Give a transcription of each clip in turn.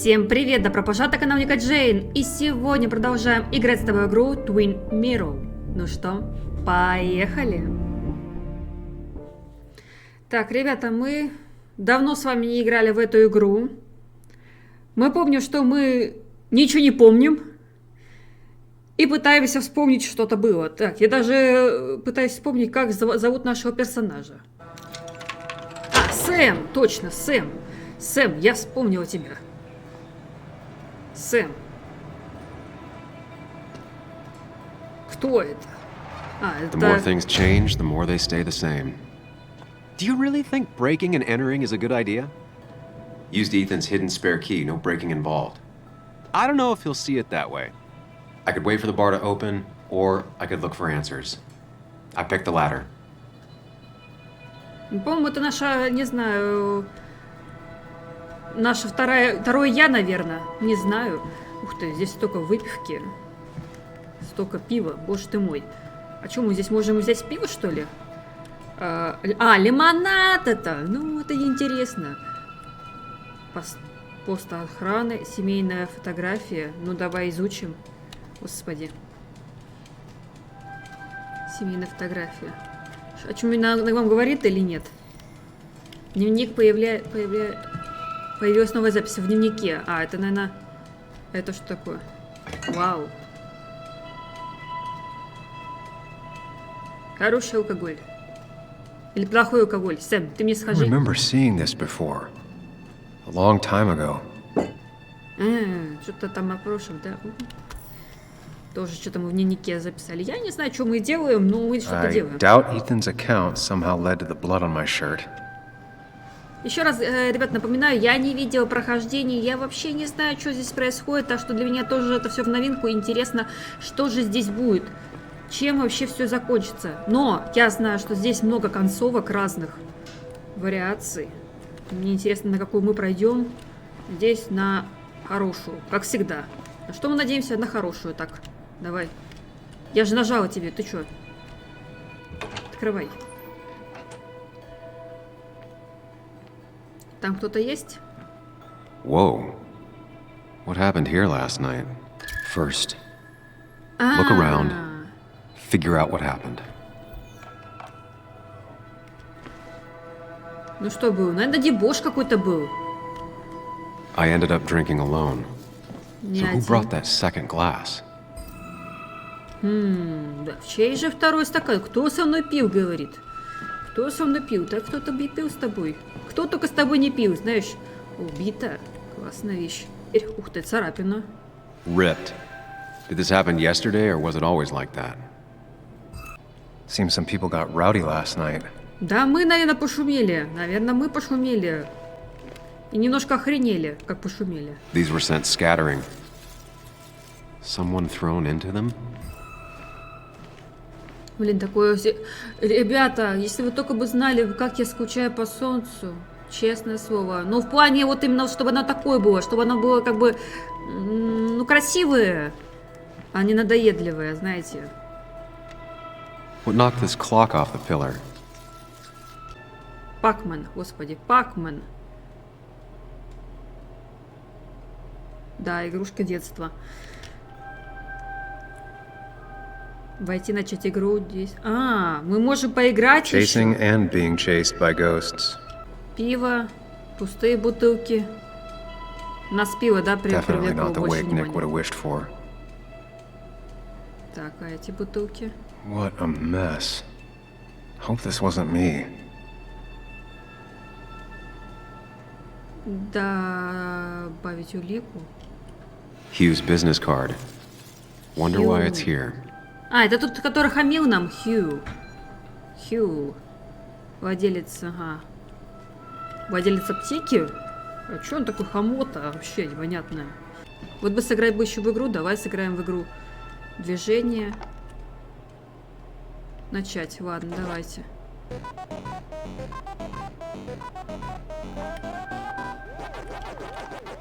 Всем привет, добро пожаловать на канал Джейн. И сегодня продолжаем играть с тобой игру Twin Mirror. Ну что, поехали. Так, ребята, мы давно с вами не играли в эту игру. Мы помним, что мы ничего не помним. И пытаемся вспомнить, что-то было. Так, я даже пытаюсь вспомнить, как зовут нашего персонажа. А, Сэм, точно, Сэм. Сэм, я вспомнила тебя. Сэм. Кто это? А, это... The more things change, the more they stay the same. Do you really think breaking and entering is a good idea? Used Ethan's hidden spare key, no breaking involved. I don't know if he'll see it that way. I could wait for the bar to open, or I could look for answers. I picked the latter. По-моему, это наша, не знаю... Наша второе я, наверное. Не знаю. Ух ты, здесь столько выпивки. Столько пива. Боже ты мой. А что, мы здесь можем взять пиво, что ли? Лимонад это! Ну, это интересно. Пост охраны, семейная фотография. Ну, давай изучим. Господи. Семейная фотография. О чем вам говорит или нет? Дневник Появилась новая запись в дневнике. А, это, наверное... Это что такое? Вау. Хороший алкоголь. Или плохой алкоголь. Сэм, ты мне скажи. I remember seeing this before. A long time ago. Что-то там о прошлом, да? Тоже что-то мы в дневнике записали. Я не знаю, что мы делаем, но мы что-то делаем. I doubt Ethan's account somehow led to the blood on my shirt. Еще раз, ребят, напоминаю, я не видела прохождение, я вообще не знаю, что здесь происходит, так что для меня тоже это все в новинку, интересно, что же здесь будет, чем вообще все закончится. Но я знаю, что здесь много концовок разных вариаций. Мне интересно, на какую мы пройдем. Здесь на хорошую, как всегда. На что мы надеемся? На хорошую, так, давай. Я же нажала тебе, ты что? Открывай. Там кто-то есть? Whoa. What happened here last night? First, look around, figure out what happened. Ну что было? Наверное, дебош какой-то был. I ended up drinking alone. Не So who один. brought that second glass? Да, чей же второй стакан? Кто со мной пил, говорит? Кто со мной пил? Так кто-то бы пил с тобой. Кто только с тобой не пил, знаешь? Убита. Классная вещь. Ух ты, царапина. Ripped. Did this happen yesterday, or was it always like that? Seems some people got rowdy last night. Да, мы, наверное, пошумели. Наверное, мы пошумели. И немножко охренели, как пошумели. These were sent scattering. Someone thrown into them? Блин, такое... Ребята, если вы только бы знали, как я скучаю по солнцу. Честное слово. Ну, в плане вот именно, чтобы оно такое было. Чтобы оно было как бы... Ну, красивое. А не надоедливое, знаете. What knocked this clock off the pillar? Пакмен, господи, Пакмен. Да, игрушка детства. Войти, начать игру здесь. А, мы можем поиграть Chasing еще. and being chased by ghosts. Пиво, пустые бутылки. Нас пиво, да, Definitely привлекло not the больше wig Nick would have внимания. wished for. Так, а эти бутылки? What a mess. Hope this wasn't me. Добавить улику. Hugh's business card. Wonder why it's here. А, это тот, который хамил нам, Хью. Хью. Владелец, ага. Владелец аптеки? А чё он такой хамота? Вообще непонятно. Вот бы сыграть бы еще в игру. Давай сыграем в игру. Движение. Начать. Ладно, давайте.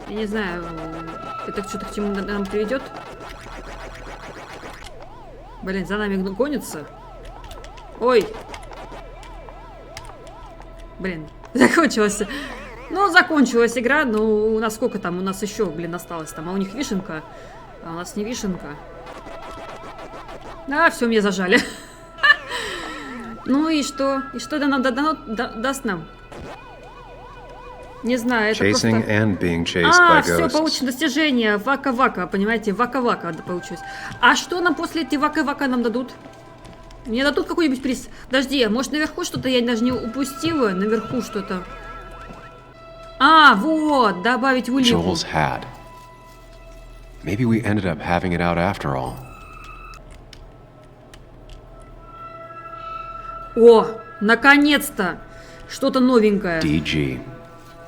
Я не знаю, это что-то к чему нам приведет. Блин, за нами гонится. Ой. Блин, закончилось. Ну, закончилась игра, ну, насколько там у нас еще, блин, осталось там, а у них вишенка, а у нас не вишенка. Да, все, мне зажали. Ну и что? И что это нам даст нам? Не знаю, это просто... все, получено достижение. Вака-вака, понимаете? Вака-вака получилось. А что нам после этой вака-вака нам дадут? Мне дадут какой-нибудь приз? Подожди, может наверху что-то я даже не упустила? Наверху что-то. А, вот, добавить в улику. Joel's hat. Maybe we ended up having it out after all. О, наконец-то! Что-то новенькое. DG.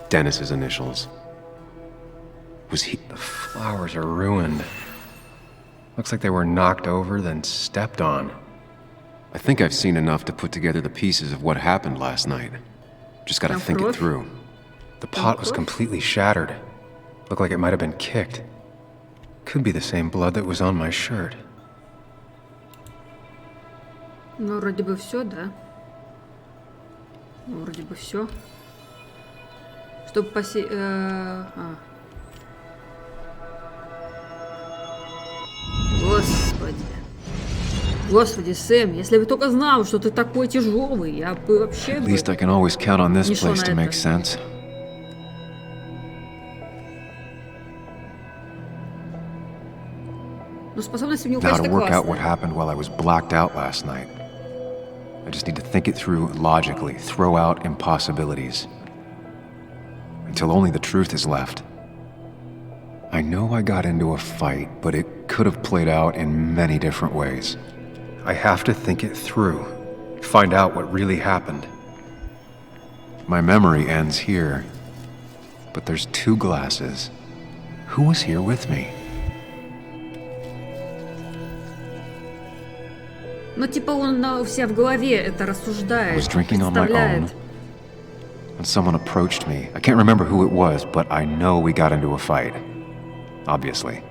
Dennis's initials. Was he... The flowers are ruined. Looks like they were knocked over, then stepped on. I think I've seen enough to put together the pieces of what happened last night. Just gotta think it through. The pot was completely shattered. Looked like it might have been kicked. Could be the same blood that was on my shirt. Ну, вроде бы все, да? Ну, вроде бы все. Чтобы Господи. Господи, Сэм, если бы только знал, что ты такой тяжелый, я бы вообще... At least I can always count on this не шел place на to make это. sense. Но способность у него, Now to конечно, work out what классная. happened while I was blacked out last night. I just need to think it through logically, throw out impossibilities. Until only the truth is left. I know I got into a fight, but it could have played out in many different ways. I have to think it through. Find out what really happened. My memory ends here. But there's two glasses. Who was here with me? Ну, типа он у себя в голове это I рассуждает, was drinking on my own. представляет. When someone approached me, I can't remember who it was, but I know we got into a fight. Obviously.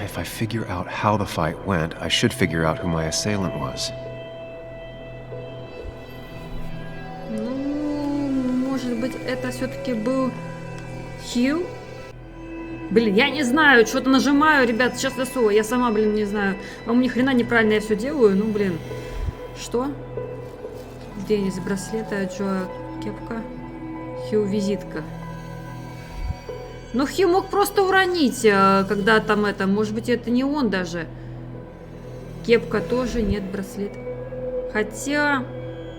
If I figure out how the fight went, I should figure out who my assailant was. Ну, может быть, это все-таки был Хью? Блин, я не знаю, что-то нажимаю, ребят, честное слово, я сама, блин, не знаю. Вам ни хрена неправильно я все делаю, ну, блин. Что? Денис, браслета, Джо, кепка, Хью, визитка. Но Хью мог просто уронить, когда там это, может быть, это не он даже. Кепка тоже, нет, браслет. Хотя,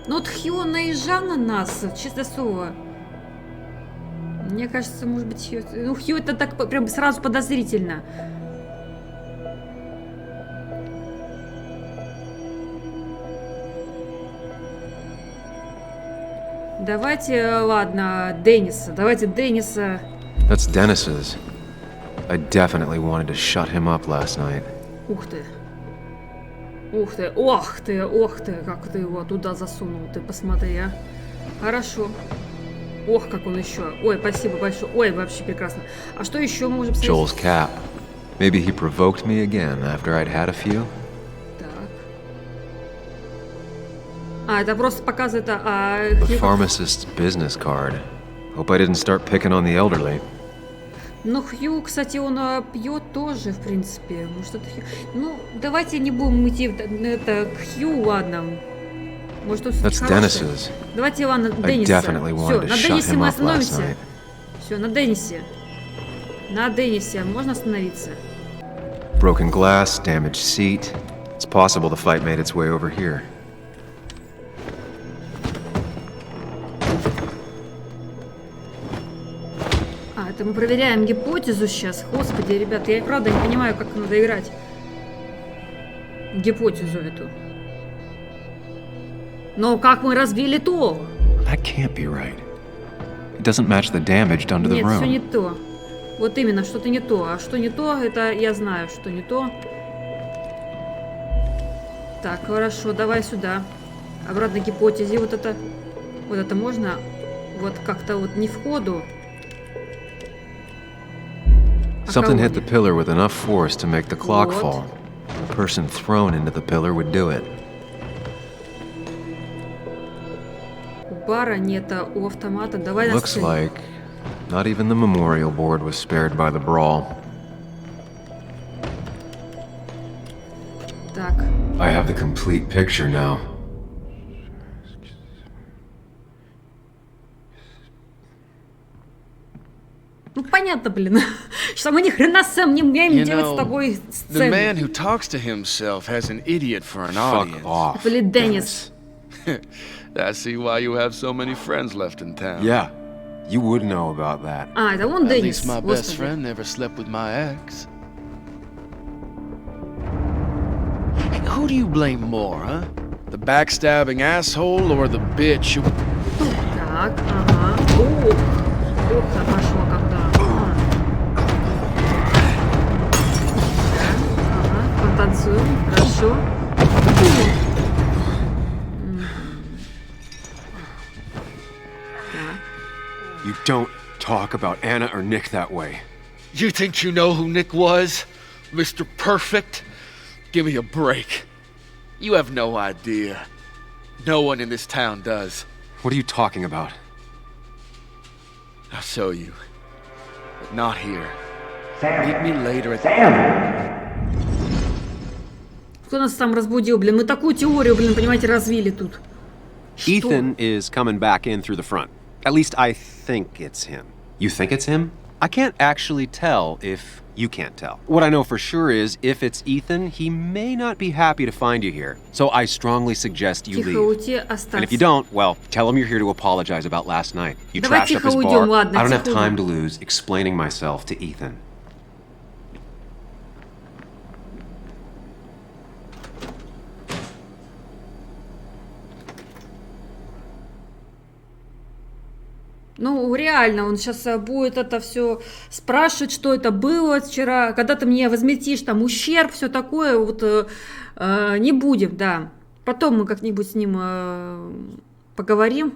ну вот Хью наезжал на нас, честное слово. Мне кажется, может быть, Хью... Ну, Хью это так прям сразу подозрительно. Давайте, ладно, Дениса. Давайте Дениса. That's Dennis's. I definitely wanted to shut him up last night. Ух ты. Ух ты, ох ты, ох ты, как ты его туда засунул, ты посмотри, а. Хорошо. Ох, как он еще. Ой, спасибо большое. Ой, вообще прекрасно. А что еще мы можем сказать? Joel's cap. Maybe he provoked me again after I'd had a few. Так. А, это просто показывает, The pharmacist's business card. Hope I didn't start picking on the elderly. Ну, Хью, кстати, он пьет тоже, в принципе. Может, это Хью. Ну, давайте не будем идти это к Хью, ладно. Может, он That's хороший. Dennis's. Давайте, ладно, I Дениса. definitely Все, wanted to на shut Денисе him мы up last остановимся. night. Все, на Денисе. На Денисе можно остановиться. Broken glass, damaged seat. It's possible the fight made its way over here. А, это мы проверяем гипотезу сейчас. Господи, ребят, я и правда не понимаю, как надо играть. Гипотезу эту. Но как мы разбили то? That can't be right. It doesn't match the damage done to the Нет, все не room. то. Вот именно, что-то не то. А что не то, это я знаю, что не то. Так, хорошо, давай сюда. Обратно к гипотезе. Вот это можно вот как-то вот не в ходу. Something hit the нет? pillar with enough force to make the clock Вот. fall. The person thrown into the pillar would do it. У бара нет, а у автомата. Давай на Looks сцену. like not even the memorial board was spared by the brawl. Так. I have the complete picture now. Ну понятно, блин. Что мы ни хрена Сэм не умеем You делать с know, тобой the man сцены. who talks to himself has an idiot for an Fuck audience. off. Блин, Денис. I see why you have so many friends left in town. Yeah, you would know about that. А, это он At Денис. least my best Господи. friend never slept with my ex. Hey, who do you blame more, huh? The backstabbing asshole or the bitch who... Так, ага. Ох, ох, пошло когда. Ага, потанцуем, хорошо. Так. You don't talk about Anna or Nick that way. You think you know who Nick was? Mr. Perfect? Give me a break. You have no idea. No one in this town does. What are you talking about? I'll show you. But not here. Meet me later at the... Кто нас там разбудил, блин? Мы такую теорию, блин, понимаете, развили тут. Что? Ethan is coming back in through the front. At least I think it's him. You think it's him? I can't actually tell if you can't tell. What I know for sure is if it's Ethan, he may not be happy to find you here. So I strongly suggest you Тихо leave. уйти, And остаться. if you don't, well, tell him you're here to apologize about last night. You Давай trashed up тихо his уйдем, bar. ладно, I don't have тихо time уйдем. to lose explaining myself to Ethan. Ну, реально, он сейчас будет это все спрашивать, что это было вчера, когда ты мне возместишь там ущерб, все такое, вот не будем, да. Потом мы как-нибудь с ним поговорим.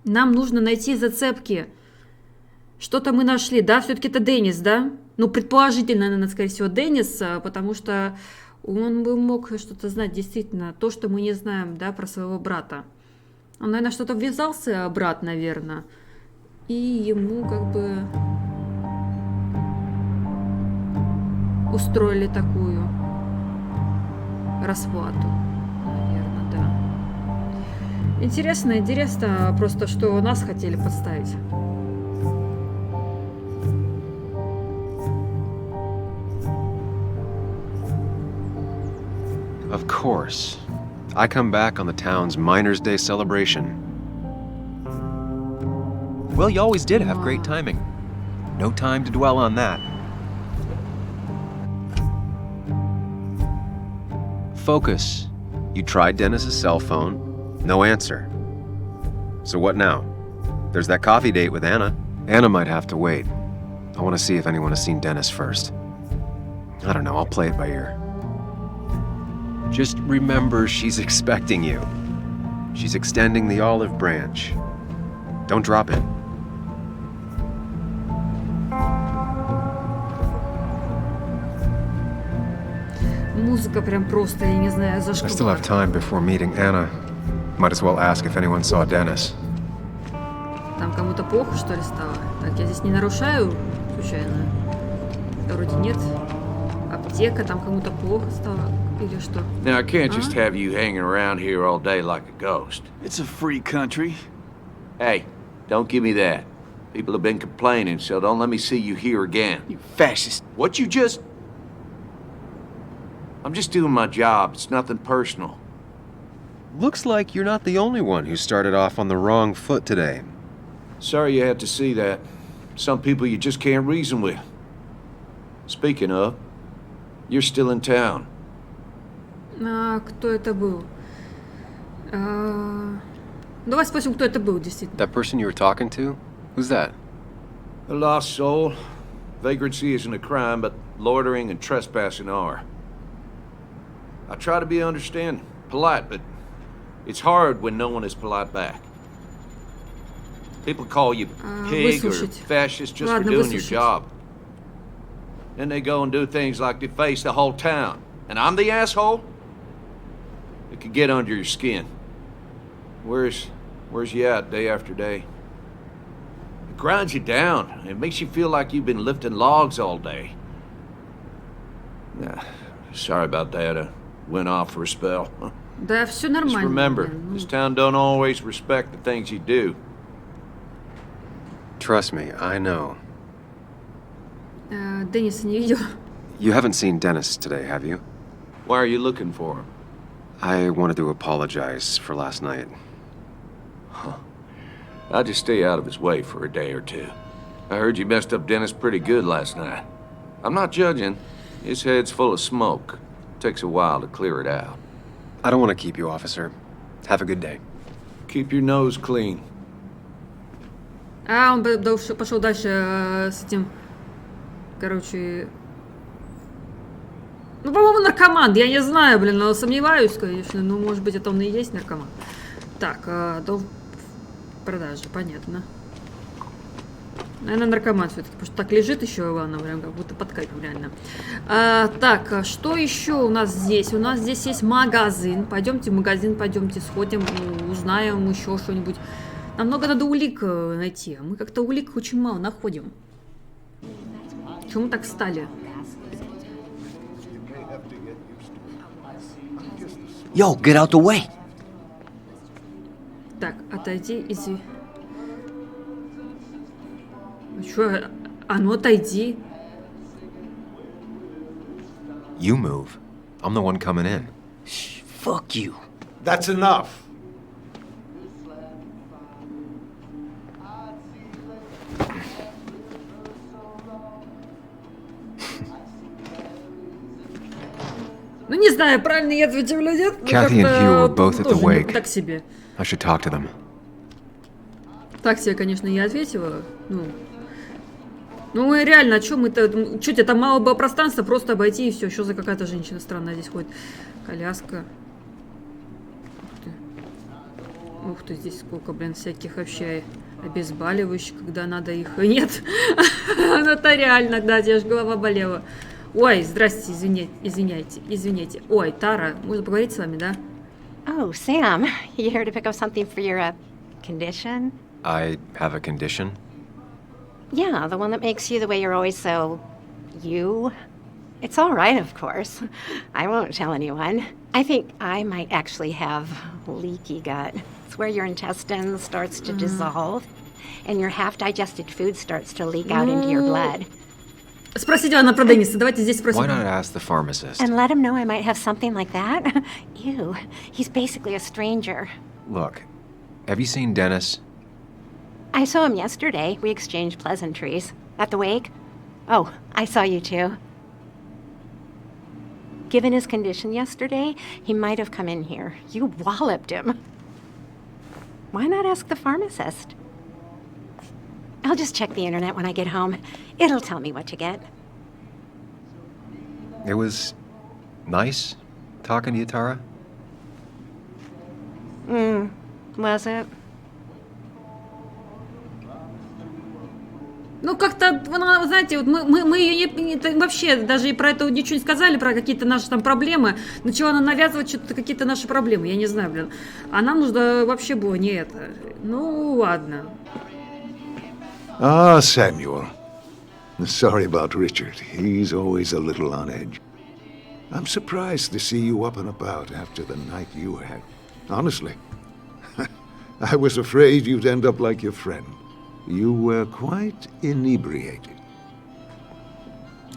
Нам нужно найти зацепки. Что-то мы нашли, да, все-таки это Денис, да? Ну, предположительно, наверное, скорее всего, Денис, потому что он бы мог что-то знать, действительно, то, что мы не знаем, да, про своего брата. Он, наверное, что-то ввязался, брат, наверное, и ему как бы устроили такую расплату, наверное, да. Интересно, просто что нас хотели подставить. Of course. I come back on the town's Miners' Day celebration. Well, you always did have great timing. No time to dwell on that. Focus. You tried Dennis's cell phone. No answer. So what now? There's that coffee date with Anna. Anna might have to wait. I want to see if anyone has seen Dennis first. I don't know, I'll play it by ear. Just remember she's expecting you. She's extending the olive branch. Don't drop it. Музыка прям просто, я не знаю, I still зашквар. have time before meeting Anna. Might as well ask if anyone saw Dennis. Там кому-то плохо, что ли, стало? Так, я здесь не нарушаю, случайно? Да вроде нет. Аптека, там кому-то плохо стало или что? Now, I can't just have you hanging around here all day like a ghost. It's a free country. Hey, don't give me that. People have been complaining, so don't let me see you here again. You fascist. What you just... I'm just doing my job. It's nothing personal. Looks like you're not the only one who started off on the wrong foot today. Sorry you had to see that. Some people you just can't reason with. Speaking of, you're still in town. А, кто это был? Давай спросим, кто это был, действительно. That person you were talking to? Who's that? A lost soul. Vagrancy isn't a crime, but loitering and trespassing are. I try to be understanding, polite, but it's hard when no one is polite back. People call you pig or выслушать. fascist just for Ладно, doing your выслушать. job. Then they go and do things like deface the whole town. And I'm the asshole? It could get under your skin. Where's you at day after day? It grinds you down. It makes you feel like you've been lifting logs all day. Nah, sorry about that. I went off for a spell. Да, все Just нормально. remember, блин, ну. this town don't always respect the things you do. Trust me, I know. Дениса не видел. You haven't seen Dennis today, have you? Why are you looking for him? I wanted to apologize for last night. I'll just stay out of his way for a day or two. I heard you messed up Dennis pretty good last night. I'm not judging. His head's full of smoke. Takes a while to clear it out. I don't want to keep you, officer. Have a good day. Keep your nose clean. А, он пошел дальше с этим. Короче. Ну, по-моему, наркоман. Я не знаю, блин, но сомневаюсь, конечно. Ну, может быть, это он и есть наркоман. Так, до продажи, понятно. Наверное, наркоман все-таки, потому что так лежит еще, ладно, прям как будто под кайфом, реально. Так, что еще у нас здесь? У нас здесь есть магазин. Пойдемте в магазин, пойдемте сходим, узнаем еще что-нибудь. Нам много надо улик найти. Мы как-то улик очень мало находим. Чему мы так встали? Yo, get out the way. Так, отойди, Чё? А ну отойди. You move. I'm the one coming in. Fuck you. That's enough. Ну, не знаю, правильно я ответил или нет. но Kathy and как-то Hugh were both at the тоже wake. Так себе. I should talk to them. Так себе, конечно, я ответила. Ну и реально, о чем мы-то... Чуть это мало было пространства, просто обойти и все. Что за какая-то женщина странная здесь ходит? Коляска. Ух ты, здесь сколько, блин, всяких вообще обезболивающих, когда надо их... Нет, это реально, да, тебе же голова болела. Ой, здрасте, извиняйте. Ой, Тара, можно поговорить с вами, да? Oh, Sam, you here to pick up something for your condition? I have a condition. Yeah, the one that makes you the way you're always so... you? It's all right, of course. I won't tell anyone. I think I might actually have leaky gut. It's where your intestine starts to dissolve, and your half-digested food starts to leak out into your blood. Спросите она про Дениса, давайте здесь спросим. Why not ask the pharmacist? And let him know I might have something like that? Ew, he's basically a stranger. Look, have you seen Dennis? I saw him yesterday. We exchanged pleasantries. At the wake? Oh, I saw you too. Given his condition yesterday, he might have come in here. You walloped him. Why not ask the pharmacist? I'll just check the internet when I get home. It'll tell me what to get. It was nice talking to you, Tara. Was it? Ну, как-то, вы знаете, вот мы ее вообще даже и про это ничего не сказали, про какие-то наши там проблемы. Начала она навязывать что-то, какие-то наши проблемы, я не знаю, блин. А нам нужно вообще было не это. Ну, ладно. Ah, Samuel. Sorry about Richard. He's always a little on edge. I'm surprised to see you up and about after the night you had. Honestly. I was afraid you'd end up like your friend. You were quite inebriated.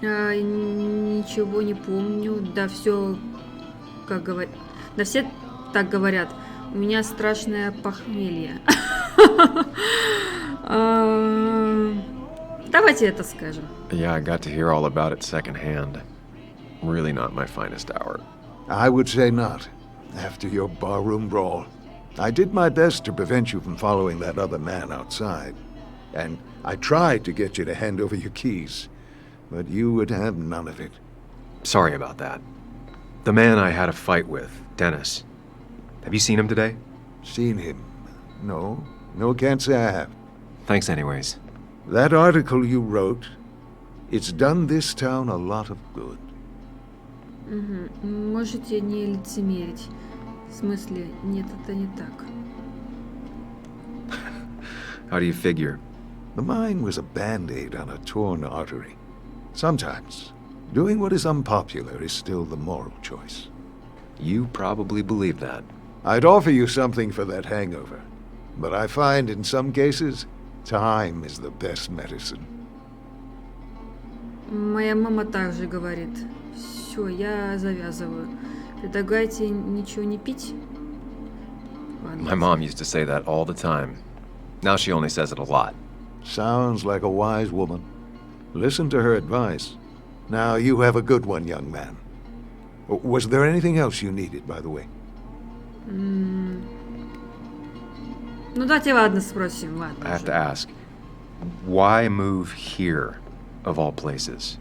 Ничего не помню. Да все, как говорят. Да все так говорят. У меня страшное похмелье. Давайте это скажем. Yeah, I got to hear all about it secondhand. Really not my finest hour. I would say not. After your barroom brawl. I did my best to prevent you from following that other man outside. And I tried to get you to hand over your keys. But you would have none of it. Sorry about that. The man I had a fight with, Dennis. Have you seen him today? Seen him? No, can't say I have. Thanks anyways. That article you wrote, It's done this town a lot of good. Можете не лицемерить. В смысле, нет, это не так. How do you figure? The mine was a band-aid on a torn artery. Sometimes, doing what is unpopular is still the moral choice. You probably believe that. I'd offer you something for that hangover, but I find in some cases, time is the best medicine. Моя мама также говорит. Все, я завязываю. Предлагайте ничего не пить? Ладно. My mom used to say that all the time. Now she only says it a lot. Sounds like a wise woman. Listen to her advice. Now you have a good one, young man. Was there anything else you needed, by the way? Ну давайте, ладно, спросим, ладно. I have to ask, why move here, of all places?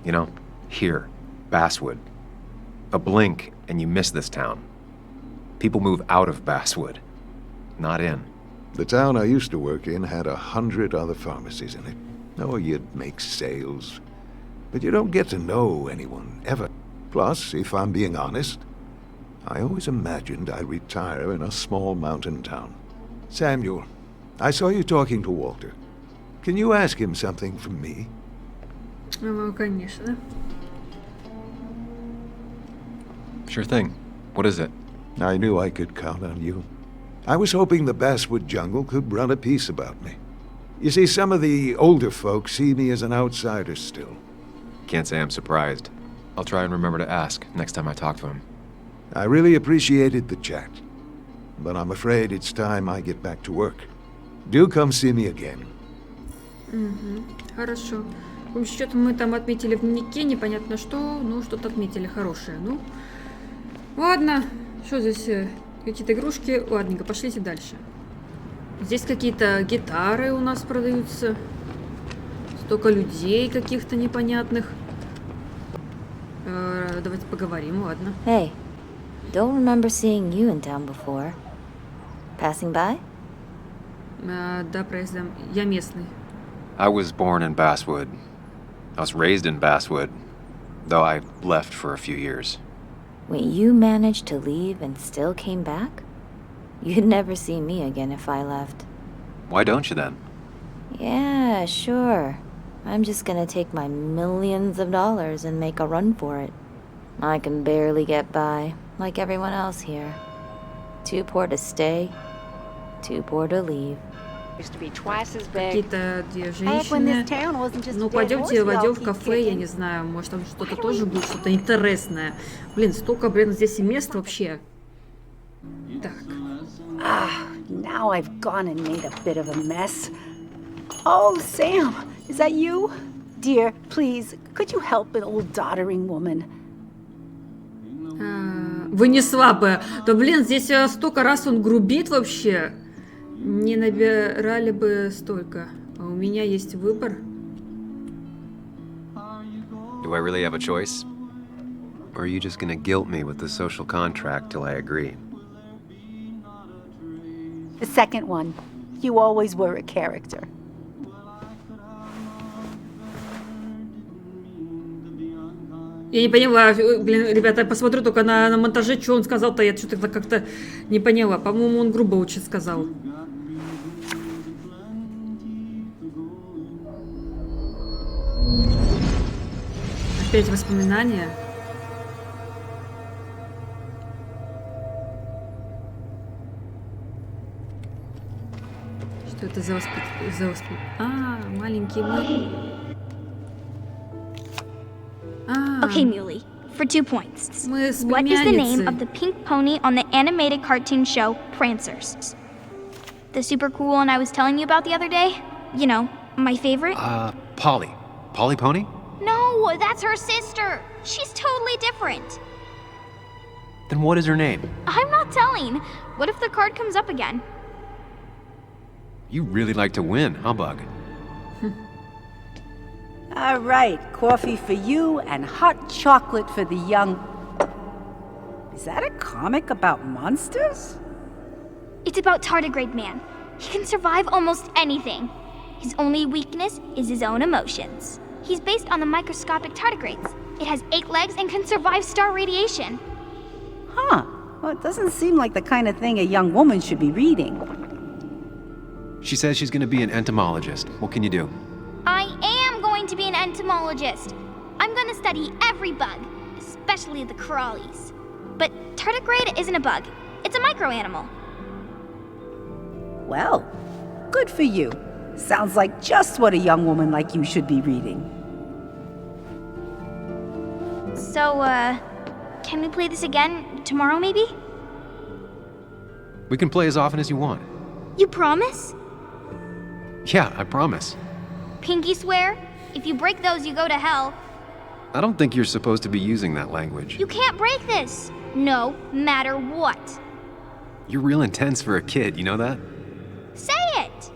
You know, here, Basswood. A blink and you miss this town. People move out of Basswood, not in. The town I used to work in had 100 other pharmacies in it. Oh, you'd make sales. But you don't get to know anyone, ever. Plus, if I'm being honest, I always imagined I'd retire in a small mountain town. Samuel, I saw you talking to Walter. Can you ask him something from me? Ну, конечно. Sure thing. What is it? I knew I could count on you. I was hoping the Basswood jungle could run a piece about me. You see, some of the older folks see me as an outsider still. Can't say I'm surprised. I'll try and remember to ask next time I talk to him. I really appreciated the chat, but I'm afraid it's time I get back to work. Do come see me again. Хорошо. В общем, что-то мы там отметили в дневнике, непонятно что, ну, что-то отметили хорошее. Ну, ладно. Что здесь? Какие-то игрушки. Ладненько, пошлите дальше. Здесь какие-то гитары у нас продаются. Столько людей каких-то непонятных. Давайте поговорим, ладно. Hey, don't remember seeing you in town before. Passing by? Да, проездом. Я местный. I was born in Basswood. I was raised in Basswood, though I left for a few years. Wait, you managed to leave and still came back? You'd never see me again if I left. Why don't you then? Yeah, sure. I'm just gonna take my millions of dollars and make a run for it. I can barely get by, like everyone else here. Too poor to stay, too poor to leave. Used to be twice as big. Какие-то две Back when this женщины. town wasn't just Ну, a dead пойдемте, horse войдем y'all в keep кафе, я kicking. не знаю, может там что-то тоже будет, что-то интересное. Блин, столько, здесь и мест вообще. Так. Now I've gone and made a bit of a mess. Oh, Sam, is that you? Dear, please, could you help an old doddering woman? Вы не слабая. Да, блин, здесь столько раз он грубит вообще. Не набирали бы столько. А у меня есть выбор. Do I really have a choice? Or are you just gonna guilt me with the social contract till I agree? The second one. You always were a character. Я не поняла, блин, ребята, я посмотрю только на монтаже, что он сказал-то, я что-то как-то не поняла. По-моему, он грубо очень сказал. Опять воспоминания. Что это за маленький мы. Okay, Muley, for 2 points. Мы с What is the name племянницей. of the pink pony on the animated cartoon show Prancers? The super cool one I was telling you about the other day? You know, my favorite? Polly. Polly Pony? No, that's her sister. She's totally different. Then what is her name? I'm not telling. What if the card comes up again? You really like to win, huh, Bug? All right, coffee for you and hot chocolate for the young... Is that a comic about monsters? It's about Tardigrade Man. He can survive almost anything. His only weakness is his own emotions. He's based on the microscopic tardigrades. It has 8 legs and can survive star radiation. Huh. Well, it doesn't seem like the kind of thing a young woman should be reading. She says she's gonna be an entomologist. What can you do? I am going to be an entomologist. I'm going to study every bug, especially the crawlies. But tardigrade isn't a bug. It's a microanimal. Well, good for you. Sounds like just what a young woman like you should be reading. So, can we play this again tomorrow, maybe? We can play as often as you want. You promise? Yeah, I promise. Pinky swear? If you break those, you go to hell. I don't think you're supposed to be using that language. You can't break this. No matter what. You're real intense for a kid, you know that? Say it!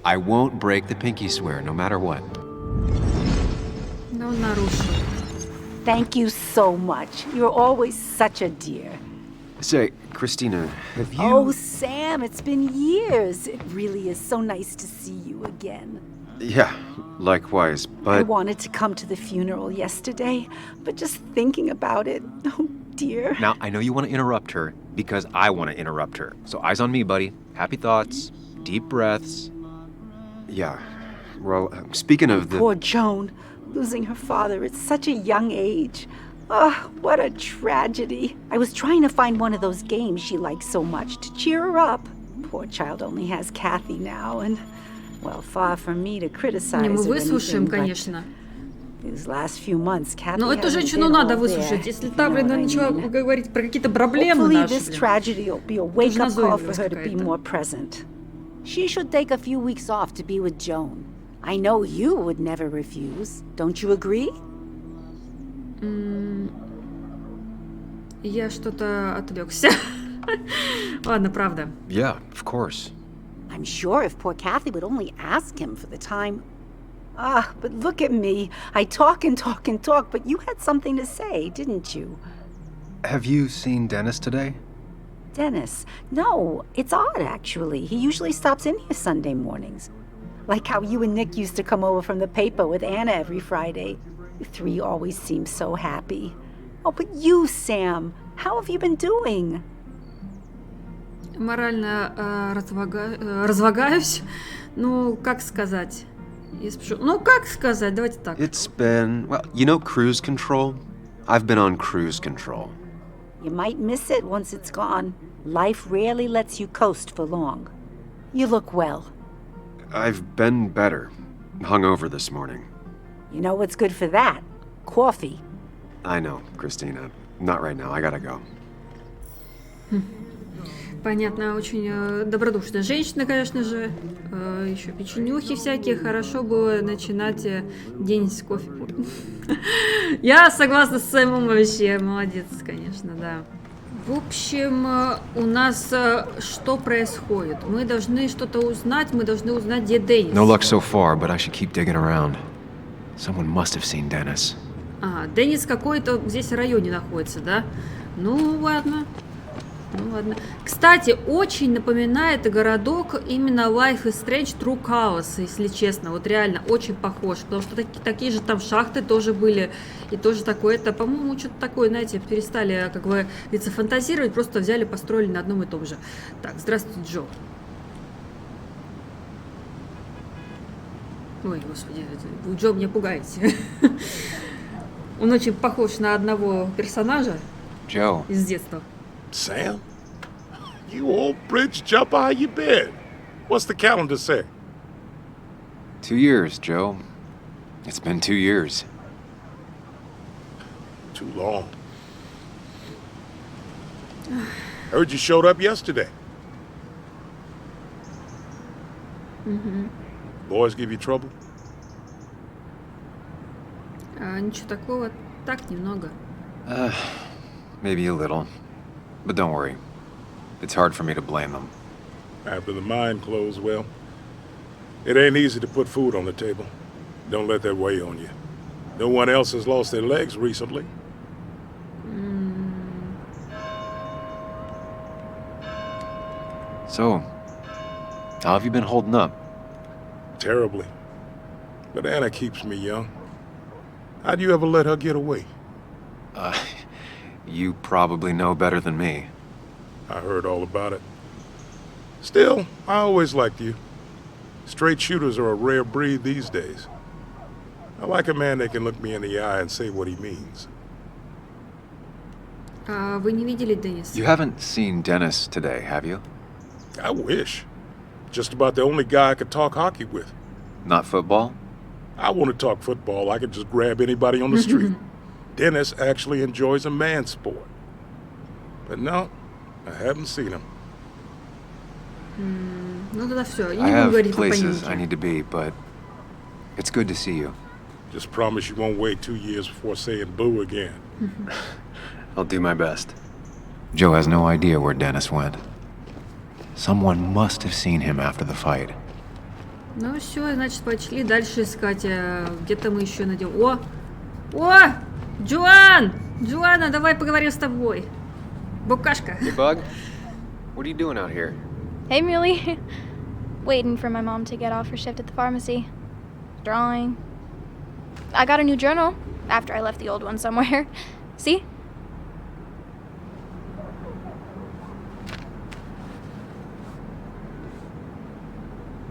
I won't break the pinky swear, no matter what. Но он нарушил. Thank you so much. You're always such a dear. Say, Christina, have you... Oh, Sam, it's been years. It really is so nice to see you again. Yeah, likewise, but... I wanted to come to the funeral yesterday, but just thinking about it, oh dear. Now, I know you want to interrupt her because I want to interrupt her. So eyes on me, buddy. Happy thoughts, deep breaths. Yeah, well, speaking of the... Poor Joan, losing her father at such a young age. Oh, what a tragedy. I was trying to find one of those games she likes so much to cheer her up. Poor child only has Kathy now, and, well, far from me to criticize Не, мы her or выслушаем, anything, but конечно. these last few months, Kathy Но эту hasn't женщину been надо all выслушать. there, Если if та, you know блин, what I начала mean. говорить про какие-то проблемы Hopefully наши, this блин. tragedy will be a wake-up call for her to be назойливость more какая-то. present. She should take a few weeks off to be with Joan. I know you would never refuse. Don't you agree? Я что-то отвлекся. Ладно, правда. Yeah, of course. I'm sure if poor Kathy would only ask him for the time. Ah, but look at me. I talk and talk and talk, but you had something to say, didn't you? Have you seen Dennis today? Dennis. No, it's odd, actually. He usually stops in here Sunday mornings. Like how you and Nick used to come over from the paper with Anna every Friday. You three always seem so happy. Oh, but you, Sam, how have you been doing? Морально разлагаюсь. Ну, как сказать? Я спрошу. Ну, как сказать? Давайте так. It's been, well, you know cruise control? I've been on cruise control. You might miss it once it's gone. Life rarely lets you coast for long. You look well. I've been better. Hungover this morning. You know what's good for that? Coffee. I know, Christina. Not right now. I gotta go. Понятно, очень добродушная женщина, конечно же. Еще печенюхи всякие. Хорошо было начинать день с кофе. Я согласна с Сэмом вообще. Молодец, конечно, да. В общем, у нас что происходит? Мы должны что-то узнать. Мы должны узнать, где Денис. No luck so far, but I should keep digging around. Someone must have seen Dennis. Денис какой-то здесь в районе находится, да? Ну, ладно. Ну, ладно. Кстати, очень напоминает городок именно Life is Strange True Chaos, если честно. Вот реально, очень похож. Потому что такие же там шахты тоже были. И тоже такое-то, по-моему, что-то такое, знаете, перестали, как бы, фантазировать, просто взяли, построили на одном и том же. Так, здравствуйте, Джо. Ой, господи, вы Джо меня пугаете. Он очень похож на одного персонажа Joe. из детства. Sam? You old bridge jumper, how you been? What's the calendar say? 2 years, Joe. It's been 2 years. Too long. Heard you showed up yesterday. Boys give you trouble? Ничего такого, так немного. Maybe a little. But don't worry. It's hard for me to blame them. After the mine closed, well, it ain't easy to put food on the table. Don't let that weigh on you. No one else has lost their legs recently. So, how have you been holding up? Terribly. But Anna keeps me young. How'd you ever let her get away? You probably know better than me. I heard all about it. Still, I always liked you. Straight shooters are a rare breed these days. I like a man that can look me in the eye and say what he means. Вы не видели Денис? You haven't seen Dennis today, have you? I wish. Just about the only guy I could talk hockey with. Not football? I want to talk football. I could just grab anybody on the street. Dennis actually enjoys a man's sport. But no, I haven't seen him. Ну тогда все. I have places I need to be, but it's good to see you. Just promise you won't wait 2 years before saying boo again. I'll do my best. Joe has no idea where Dennis went. Someone must have seen him after the fight. Ну все, значит, пошли дальше искать. Где-то мы еще найдем. О! Джоан! Джоанна, давай поговорим с тобой. Букашка. Hey, Bug. What are you doing out here? Hey, Muley. Waiting for my mom to get off her shift at the pharmacy. Drawing. I got a new journal after I left the old one somewhere. See?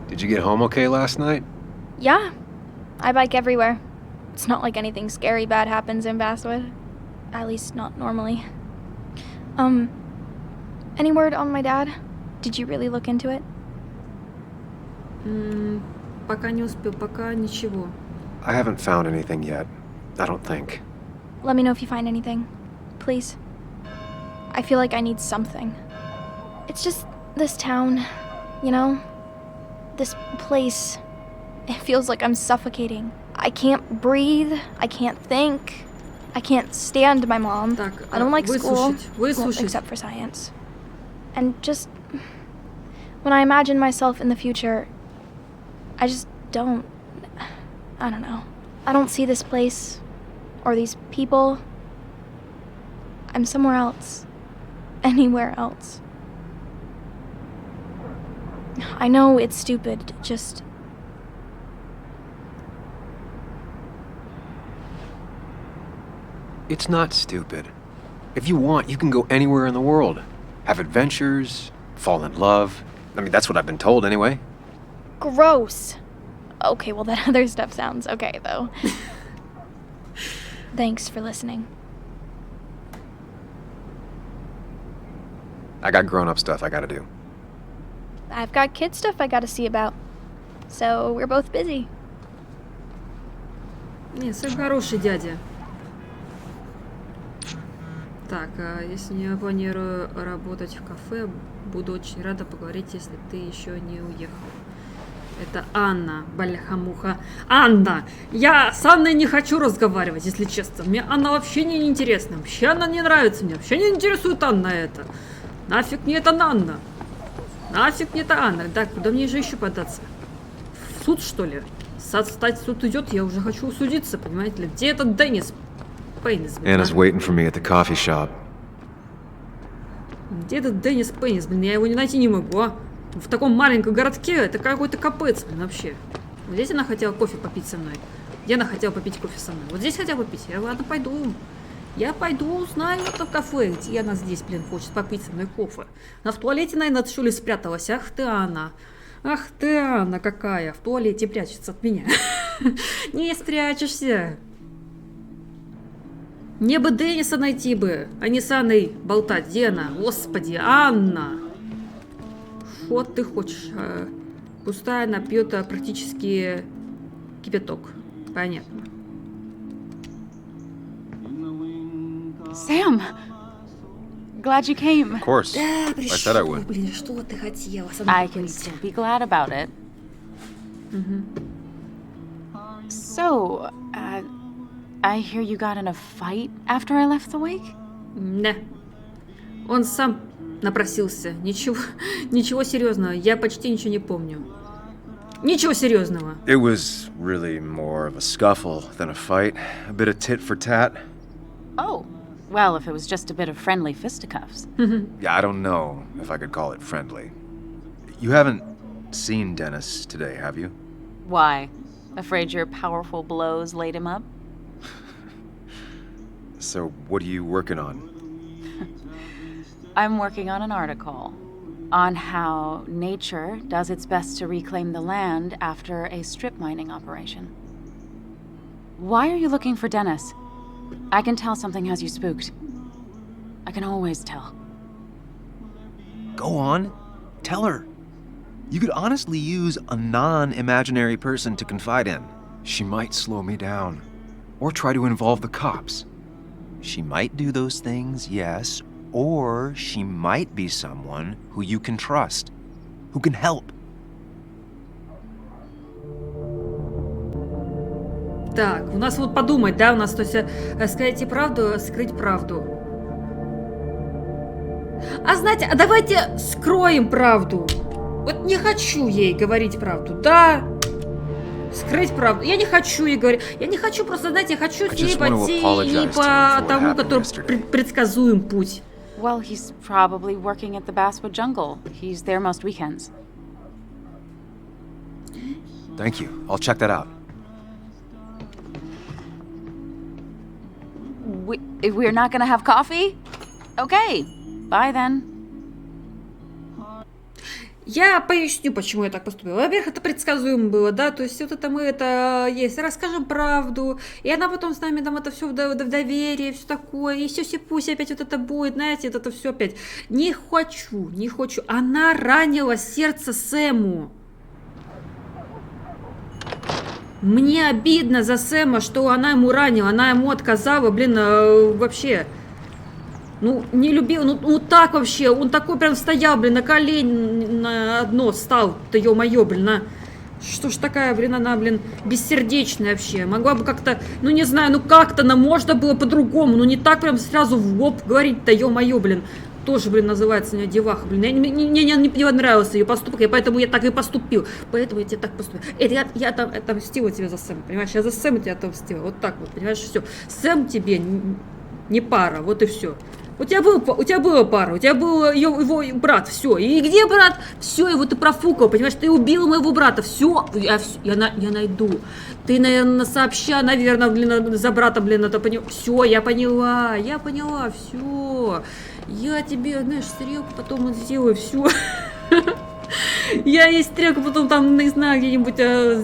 Did you get home okay last night? Yeah. I bike everywhere. It's not like anything scary bad happens in Baswood. At least not normally. Any word on my dad? Did you really look into it? Пока не успел, пока ничего. I haven't found anything yet. I don't think. Let me know if you find anything. Please. I feel like I need something. It's just this town, you know? This place. It feels like I'm suffocating. I can't breathe. I can't think. I can't stand my mom. Так, I don't like school. Выслушать. Well, except for science. And just... when I imagine myself in the future, I just don't... I don't know. I don't see this place. Or these people. I'm somewhere else. Anywhere else. I know it's stupid, just... It's not stupid. If you want, you can go anywhere in the world. Have adventures, fall in love. I mean, that's what I've been told anyway. Gross. Okay, well, that other stuff sounds okay, though. Thanks for listening. I got grown-up stuff I gotta do. I've got kid stuff I gotta see about. So we're both busy. Не, Сэм хороший дядя. Так, если не планирую работать в кафе, буду очень рада поговорить, если ты еще не уехал. Это Анна, бляха-муха. Анна! Я с Анной не хочу разговаривать, если честно. Мне Анна вообще не интересна. Вообще она не нравится мне. Вообще не интересует Анна это. Нафиг мне это Анна. Нафиг мне это Анна. Так, куда мне же еще податься? В суд, что ли? Кстати, суд идет, я уже хочу судиться, понимаете ли. Где этот Денис? Пеннис, блин, Anna's waiting for me at the coffee shop. Где этот Денис Пеннис, блин? Я его не найти не могу, а? В таком маленьком городке это какой-то капец, блин, вообще. Вот здесь она хотела кофе попить со мной. Где она хотела попить кофе со мной? Вот здесь хотела попить. Я, ладно, пойду. Я пойду, узнаю это кафе, где она здесь, блин, хочет попить со мной кофе. Она в туалете, наверное, что ли спряталась? Ах ты, Анна. Ах ты, Анна какая. В туалете прячется от меня. Не спрячешься. Мне бы Дениса найти бы, а не с Анной болтать. Где она? Господи, Анна. Что ты хочешь? Пустая, она пьет практически кипяток. Понятно. Sam! Glad you came. Of course. Да, I said I would. Блин, что ты хотела? I can still be glad about it. So, I hear you got in a fight after I left the wake? Да. Он сам напросился. Ничего серьезного. Я почти ничего не помню. Ничего серьезного. It was really more of a scuffle than a fight. A bit of tit for tat. Oh, well, if it was just a bit of friendly fisticuffs. Yeah, I don't know if I could call it friendly. You haven't seen Dennis today, have you? Why? Afraid your powerful blows laid him up? So, what are you working on? I'm working on an article on how nature does its best to reclaim the land after a strip mining operation. Why are you looking for Dennis? I can tell something has you spooked. I can always tell. Go on. Tell her. You could honestly use a non-imaginary person to confide in. She might slow me down. Or try to involve the cops. She might do those things, yes. Or she might be someone who you can trust. Who can help. Так, у нас вот подумать, да, у нас, то есть, сказать и правду, скрыть правду. А знаете, а давайте скроем правду. Вот не хочу ей говорить правду, да? Скрыть правду. Я не хочу ей говорить. Я не хочу просто, знаете, я хочу с ней пойти не по тому, который предсказуем путь. Well, he's probably working at the Basswood jungle. He's there most weekends. Thank you. I'll check that out. We're not gonna have coffee? Okay. Bye then. Я поясню, почему я так поступила. Во-первых, это предсказуемо было, да, то есть вот это мы это есть, расскажем правду, и она потом с нами там это все в доверие, все такое, и все пусть опять вот это будет, знаете, вот это все опять. Не хочу. Она ранила сердце Сэму. Мне обидно за Сэма, что она ему ранила, она ему отказала, блин, вообще. Ну, не любил, ну так вообще, он такой прям стоял, блин, на колени на одно встал, да ё-моё, блин, а. Что ж такая, блин, она, блин, бессердечная вообще. Могла бы как-то, ну не знаю, ну как-то, но можно было по-другому, ну не так прям сразу в лоб говорить, да ё-моё, блин. Тоже, блин, называется не деваха, блин. Мне не понравился ее поступок, поэтому я так и поступил. Поэтому я тебе так поступил. Это я отомстила тебе за Сэма, понимаешь? Я за Сэма тебя отомстила, вот так вот, понимаешь, все. Сэм тебе не пара, вот и все. У тебя была пара, у тебя был его брат, все. И где брат? Все, его ты профукал, понимаешь? Ты убил моего брата, все. Я найду. Ты, наверное, сообща, наверное, блин, за брата, блин, это понял. Все, я поняла, все. Я тебе, знаешь, стрелку потом сделаю, все. Я ей стрелку потом там, не знаю, где-нибудь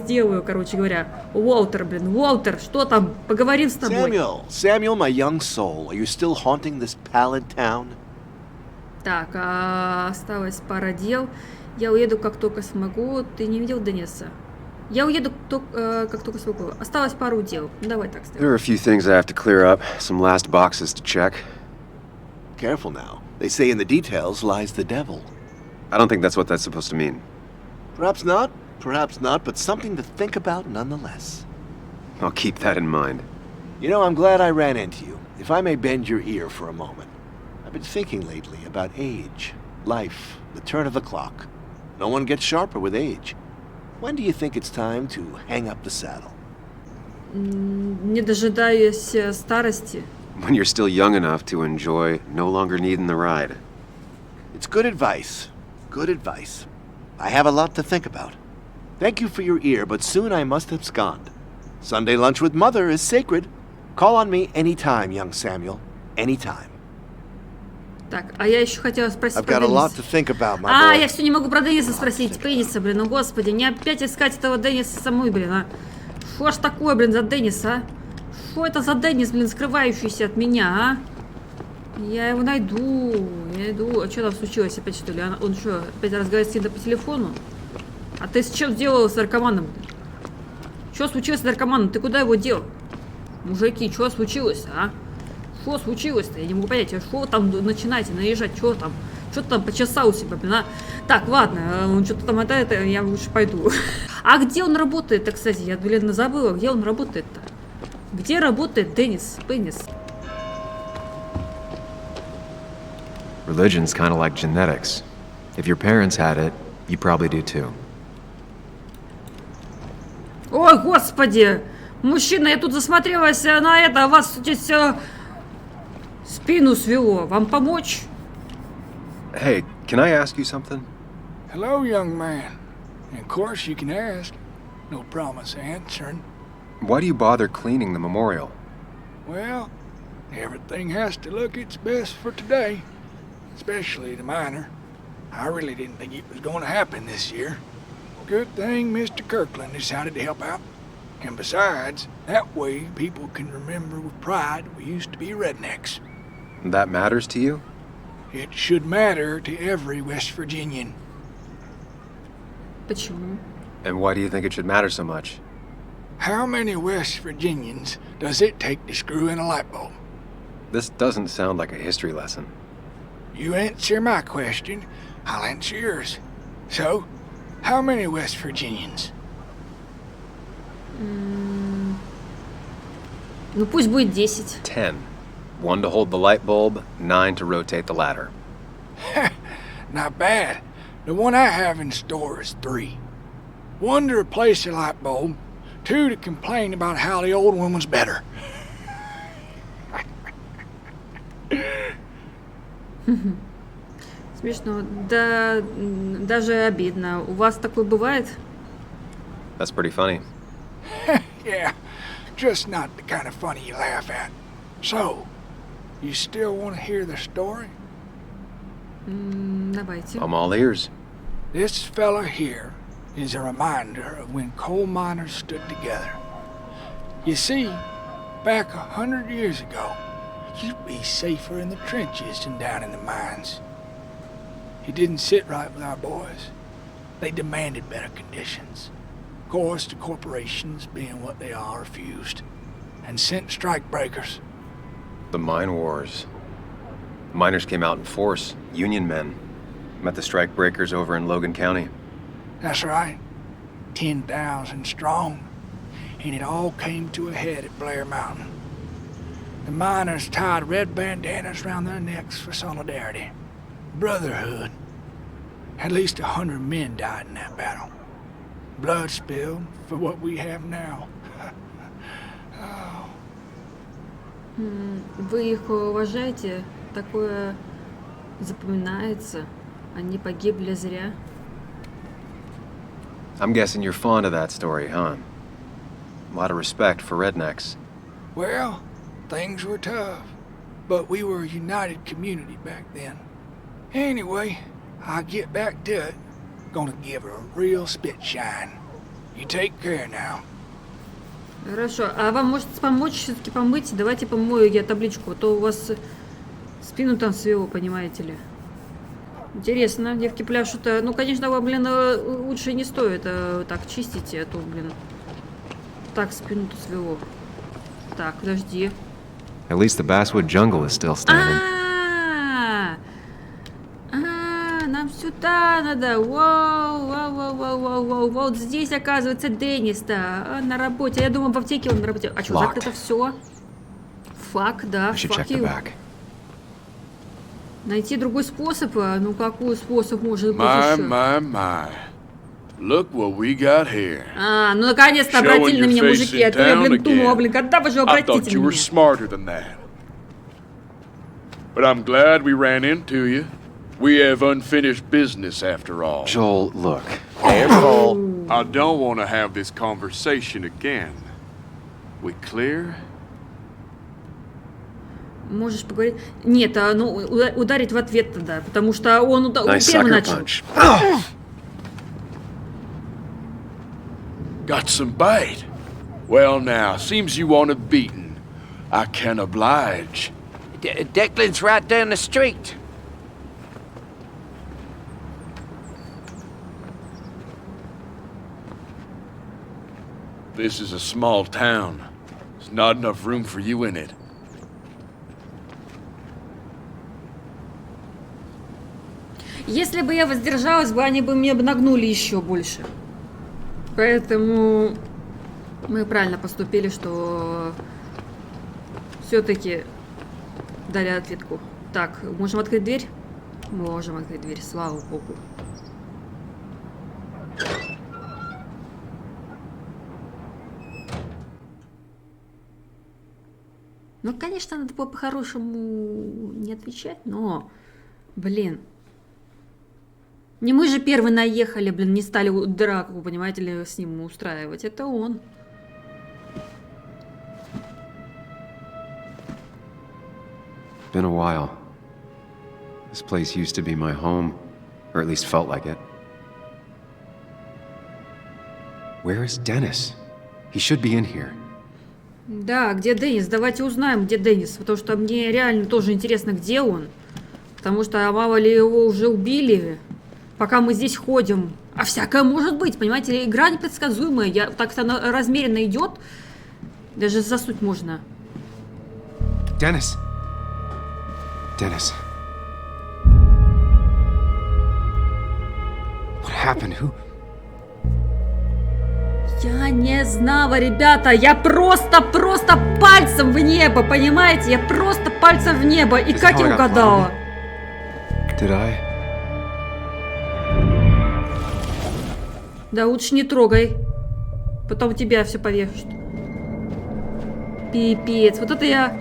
сделаю, короче говоря. Уолтер, что там? Поговорим с тобой. Samuel, my young soul, are you still haunting this pallid town? Так, осталось пара дел. Я уеду, как только смогу. Ты не видел Дениса? Я уеду, как только смогу. Осталось пару дел. Давай так сделаем. There are a few things I have to clear up, some last boxes to check. Careful now. They say in the details lies the devil. I don't think that's what that's supposed to mean. Perhaps not, but something to think about nonetheless. I'll keep that in mind. You know, I'm glad I ran into you. If I may bend your ear for a moment. I've been thinking lately about age, life, the turn of the clock. No one gets sharper with age. When do you think it's time to hang up the saddle? Не дожидаясь старости. When you're still young enough to enjoy no longer needing the ride. It's good advice. Good advice. I have a lot to think about. Thank you for your ear, but soon I must abscond. Sunday lunch with Mother is sacred. Call on me anytime, young Samuel. Anytime. Так, а я еще хотела спросить про Дениса. Я все не могу про Дениса спросить. Дениса, блин, ну господи, не опять искать этого Дениса самой, блин, а. Что ж такое, блин, за Денис, а? Что это за Денис, блин, скрывающийся от меня, а? Я его найду. А что там случилось опять, что ли? Он что, опять разговаривает с кем-то по телефону? А ты с чем сделала с наркоманом? Что случилось с наркоманом? Ты куда его дел? Мужики, что случилось, а? Что случилось-то? Я не могу понять, что там начинаете наезжать, что там? Что-то там почесал у себя, блин, а? Так, ладно, он что-то там это, я лучше пойду. А где он работает-то, кстати? Я, блин, забыла, где он работает-то? Где работает Денис? Religion's kind of like genetics. If your parents had it, you probably do too. Ой, господи! Мужчина, я тут засмотрелась на это, а вас здесь спину свело. Вам помочь? Hey, can I ask you something? Hello, young man. Of course you can ask. No promise of answering. Why do you bother cleaning the memorial? Well, everything has to look its best for today. Especially the minor. I really didn't think it was going to happen this year. Good thing Mr. Kirkland decided to help out. And besides, that way people can remember with pride we used to be rednecks. That matters to you? It should matter to every West Virginian. Почему? And why do you think it should matter so much? How many West Virginians does it take to screw in a light bulb? This doesn't sound like a history lesson. You answer my question, I'll answer yours. So, how many West Virginians? Ну пусть будет 10. 10. 1 to hold the light bulb, 9 to rotate the ladder. Not bad. The one I have in store is 3. 1 to replace the light bulb, 2 to complain about how the old one was better. Смешно. Да, даже обидно. У вас такое бывает? That's pretty funny. Yeah, just not the kind of funny you laugh at. So, you still want to hear the story? Давайте. I'm all ears. This fella here is a reminder of when coal miners stood together. You see, back 100 years ago, you'd be safer in the trenches than down in the mines. It didn't sit right with our boys. They demanded better conditions. Of course, the corporations, being what they are, refused and sent strikebreakers. The mine wars. Miners came out in force, Union men. Met the strikebreakers over in Logan County. That's right. 10,000 strong. And it all came to a head at Blair Mountain. The miners tied red bandanas around their necks for solidarity. Brotherhood. At least 100 men died in that battle. Blood spilled for what we have now. Oh. Вы их уважаете? Такое запоминается. Они погибли зря. I'm guessing you're fond of that story, huh? A lot of respect for rednecks. Well, things were tough, but we were a united community back then. Anyway, I'll get back to it. Gonna give her a real spit shine. You take care now. Хорошо. А вам может помочь все-таки помыть? Давайте помою я табличку. А то у вас спину там свело, понимаете ли. Интересно, девки пляшут. Ну, конечно, блин, лучше не стоит так чистить, а то, блин, так спину-то свело. Так, подожди. At least the Basswood jungle is still standing. Нам сюда надо. Воу. Вот здесь, оказывается, ДЕНИС-то на работе. Я думаю, в аптеке он на работе. А что, так это все? Фак, да, фак его. Найти другой способ? Ну, какой способ может быть еще? My. Look what we got here. Ну, наконец-то обратили на меня, мужики. А то я, блин, думала, блин, когда вы же обратите на меня? Smarter than that. But I'm glad we ran into you. We have unfinished business after all. Joel, look. Careful. I don't want to have this conversation again. We clear? Можешь поговорить? Нет, ну, ударить в ответ тогда, потому что он первый начал. Got some bite. Well now, seems you want a beating. I can oblige. Declan's right down the street. This is a small town. There's not enough room for you in it. Если бы я воздержалась бы, они бы меня нагнули еще больше. Поэтому мы правильно поступили, что все-таки дали ответку. Так, можем открыть дверь? Можем открыть дверь, слава богу. Ну, конечно, надо было по-хорошему не отвечать, но, блин. Не мы же первые наехали, блин, не стали драку, понимаете ли, с ним устраивать. Это он. Been a while. This place used to be my home, or at least felt like it. Where is Dennis? He should be in here. Да, где Денис? Давайте узнаем, где Денис. Потому что мне реально тоже интересно, где он. Потому что мало ли его уже убили, пока мы здесь ходим. А всякое может быть, понимаете? Игра непредсказуемая. Так-то она размеренно идет. Даже заснуть можно. Dennis! Dennis. What happened? Who? Я не знала, ребята, я просто пальцем в небо, понимаете? Я просто пальцем в небо. И как я угадала? Did I? Да лучше не трогай. Потом тебя все повешут. Пипец. Вот это я...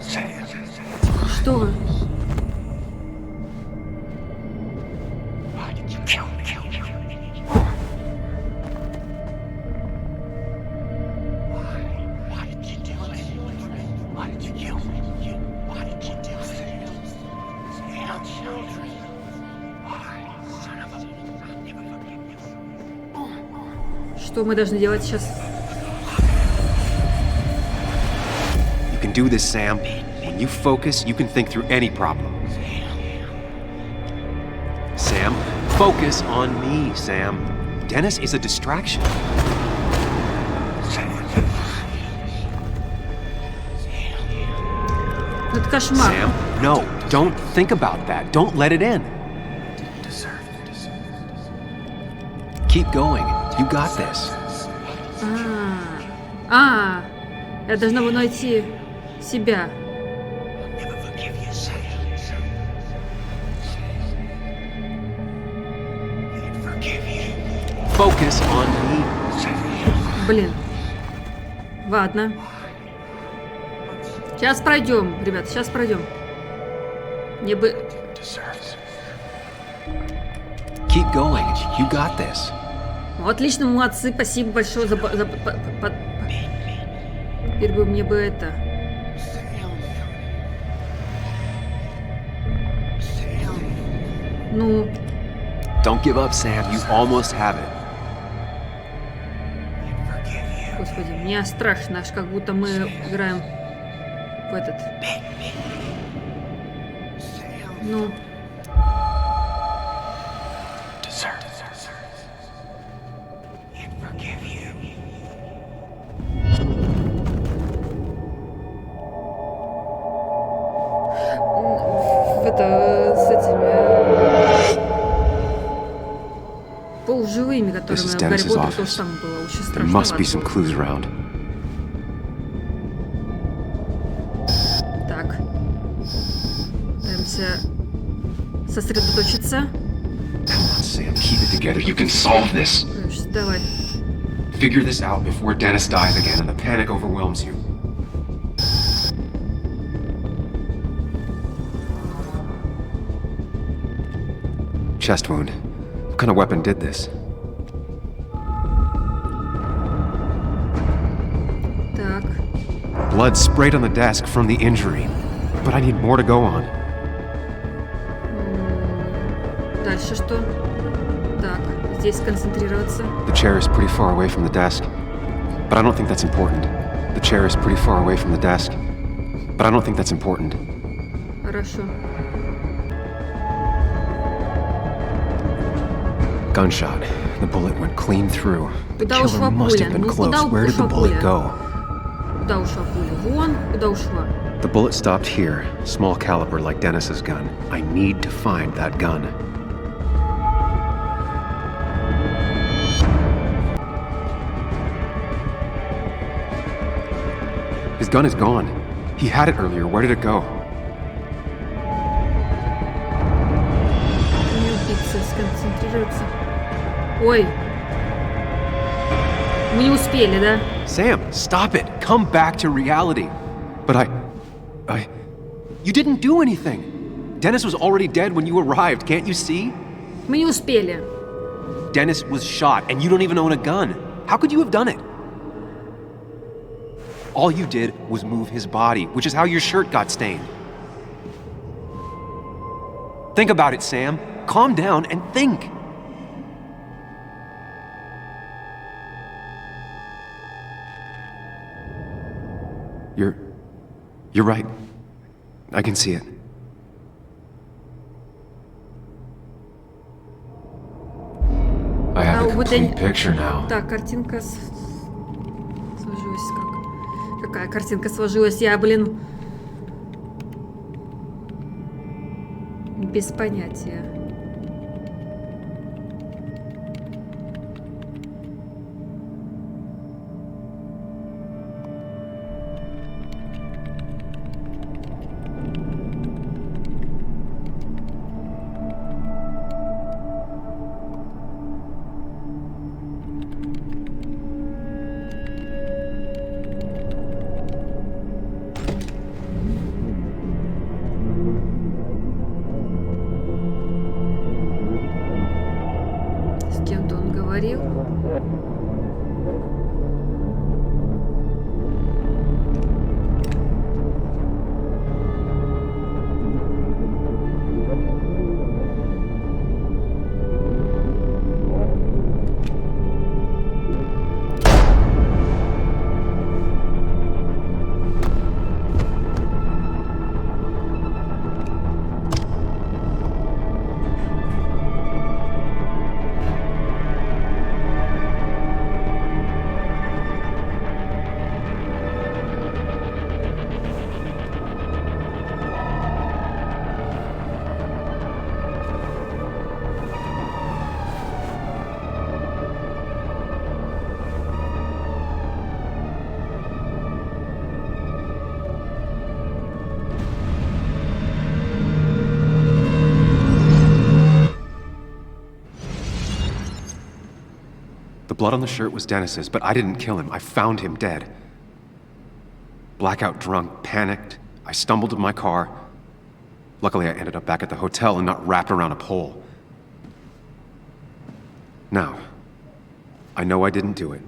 Что? Что мы должны делать сейчас? You can do this, Sam. When you focus, you can think through any problem. Sam, focus on me, Sam. Dennis is a distraction. Это кошмар. Sam, no, don't think about that. Don't let it in. Keep going. You got this. Я должна была найти себя. Focus on me. Блин. Ладно. Сейчас пройдем, ребят, сейчас пройдем. Мне бы... Keep going. You got this. Ну, отлично, молодцы, спасибо большое за... Теперь бы мне бы это... Ну... Don't give up, Sam. You almost have it. Господи, мне страшно, аж как будто мы играем в этот... Ну... с этими полуживыми, которыми в Гарри Поттере тоже самое было очень страшно. Так. Пытаемся сосредоточиться. Давай. Figure this out before Dennis dies again and the panic overwhelms you. Chest wound. What kind of weapon did this? Так. Blood sprayed on the desk from the injury. But I need more to go on. Дальше что? Так, здесь сконцентрироваться. The chair is pretty far away from the desk. But I don't think that's important. The chair is pretty far away from the desk. But I don't think that's important. Хорошо. Gunshot. The bullet went clean through. The Куда killer ушла must пуля? have been Ну, close. куда Where did the ушла bullet пуля? go? Куда ушла пуля? Вон, куда ушла? The bullet stopped here. Small caliber like Dennis's gun. I need to find that gun. His gun is gone. He had it earlier. Where did it go? Не убиться, сконцентрироваться. Ой. Мы не успели, да? Sam, stop it. Come back to reality. But You didn't do anything. Dennis was already dead when you arrived. Can't you see? Мы не успели. Dennis was shot, and you don't even own a gun. How could you have done it? All you did was move his body, which is how your shirt got stained. Think about it, Sam. Calm down and think. You're right. I can see it. I have a complete picture now. Так, картинка сложилась как? Какая картинка сложилась? Я, блин, без понятия. The blood on the shirt was Dennis's, but I didn't kill him. I found him dead. Blackout drunk, panicked. I stumbled to my car. Luckily, I ended up back at the hotel and not wrapped around a pole. Now, I know I didn't do it.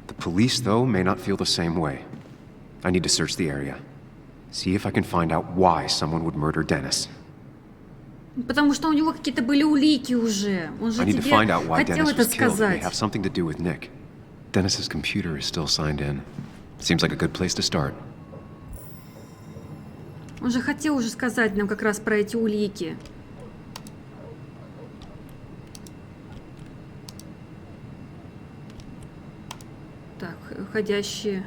The police, though, may not feel the same way. I need to search the area. See if I can find out why someone would murder Dennis. Потому что у него какие-то были улики уже. Он же тебе хотел это сказать. It may have something to do with Nick. Dennis's computer is still signed in. Seems like a good place to start. Он же хотел уже сказать нам как раз про эти улики. Так, входящие.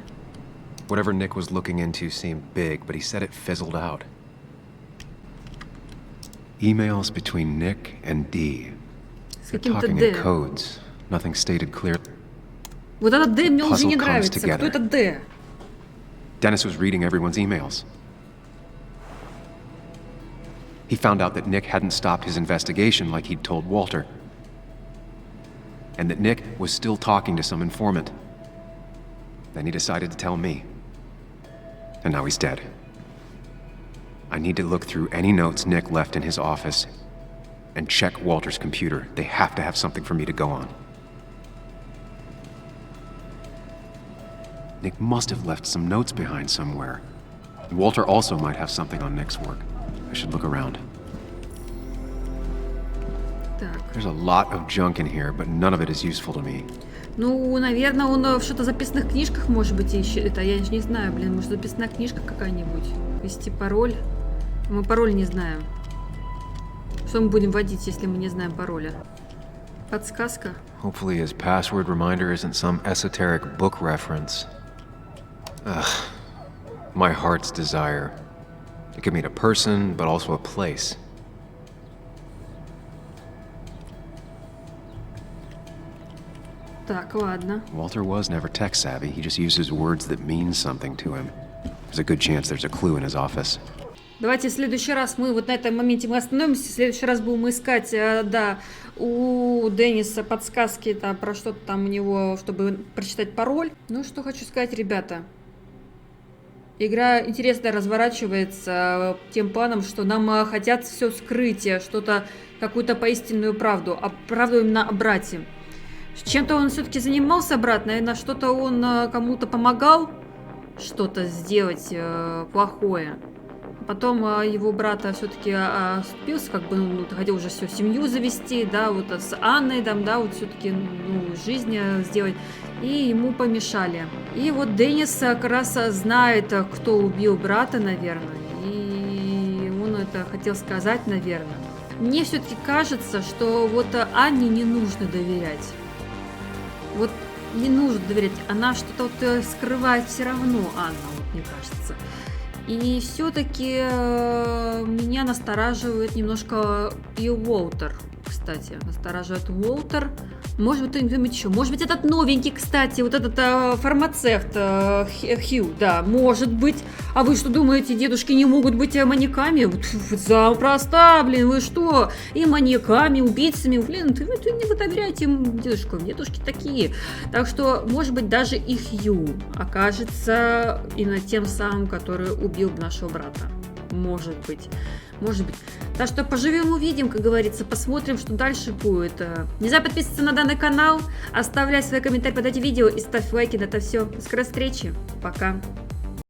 Whatever Nick was looking into seemed big, but he said it fizzled out. Emails between Nick and D. They're talking in codes. Nothing stated clearly. Вот этот Д мне уже не нравится. Кто это Д? Dennis was reading everyone's emails. He found out that Nick hadn't stopped his investigation like he'd told Walter. And that Nick was still talking to some informant. Then he decided to tell me. And now he's dead. I need to look through any notes Nick left in his office and check Walter's computer. They have to have something for me to go on. Nick must have left some notes behind somewhere. Walter also might have something on Nick's work. I should look around. Так. There's a lot of junk in here, but none of it is useful to me. Ну, наверное, он в что-то записных книжках, может быть, ищет. Это я не знаю, блин, может, записная книжка какая-нибудь. Ввести пароль. Мы пароль не знаем. Что мы будем вводить, если мы не знаем пароля? Подсказка. Hopefully his password reminder isn't some esoteric book reference. Ugh. My heart's desire. It could mean a person, but also a place. Так, ладно. Walter was never tech savvy. He just uses words that mean something to him. There's a good chance there's a clue in his office. Давайте в следующий раз мы вот на этом моменте мы остановимся. В следующий раз будем искать, да, у Дениса подсказки, да, про что-то там у него, чтобы прочитать пароль. Ну, что хочу сказать, ребята. Игра интересно разворачивается тем планом, что нам хотят все скрыть, что-то, какую-то поистинную правду, а правду именно о брате. Чем-то он все-таки занимался, брат, наверное, что-то он кому-то помогал что-то сделать плохое. Потом его брата все-таки оступился, как бы, ну, хотел уже всю семью завести, да, вот с Анной, там, да, вот все-таки, ну, жизнь сделать, и ему помешали. И вот Денис как раз знает, кто убил брата, наверное, и он это хотел сказать, наверное. Мне все-таки кажется, что вот Анне не нужно доверять. Вот не нужно доверять, она что-то вот скрывает все равно, Анна, вот, мне кажется. И все-таки меня настораживает немножко и Уолтер, кстати. Настораживает Уолтер. Может быть, кто-нибудь еще. Может быть, этот новенький, кстати, вот этот фармацевт Хью, да, может быть. А вы что думаете, дедушки не могут быть маньяками? Запросто, блин, вы что? И маньяками, убийцами, блин, вы не доверяете дедушкам, дедушки такие. Так что, может быть, даже и Хью окажется именно тем самым, который убил нашего брата. Может быть. Может быть. Так что поживем, увидим, как говорится, посмотрим, что дальше будет. Не забудь подписываться на данный канал, оставляй свои комментарии под этим видео и ставь лайки на это все. До скорой встречи. Пока.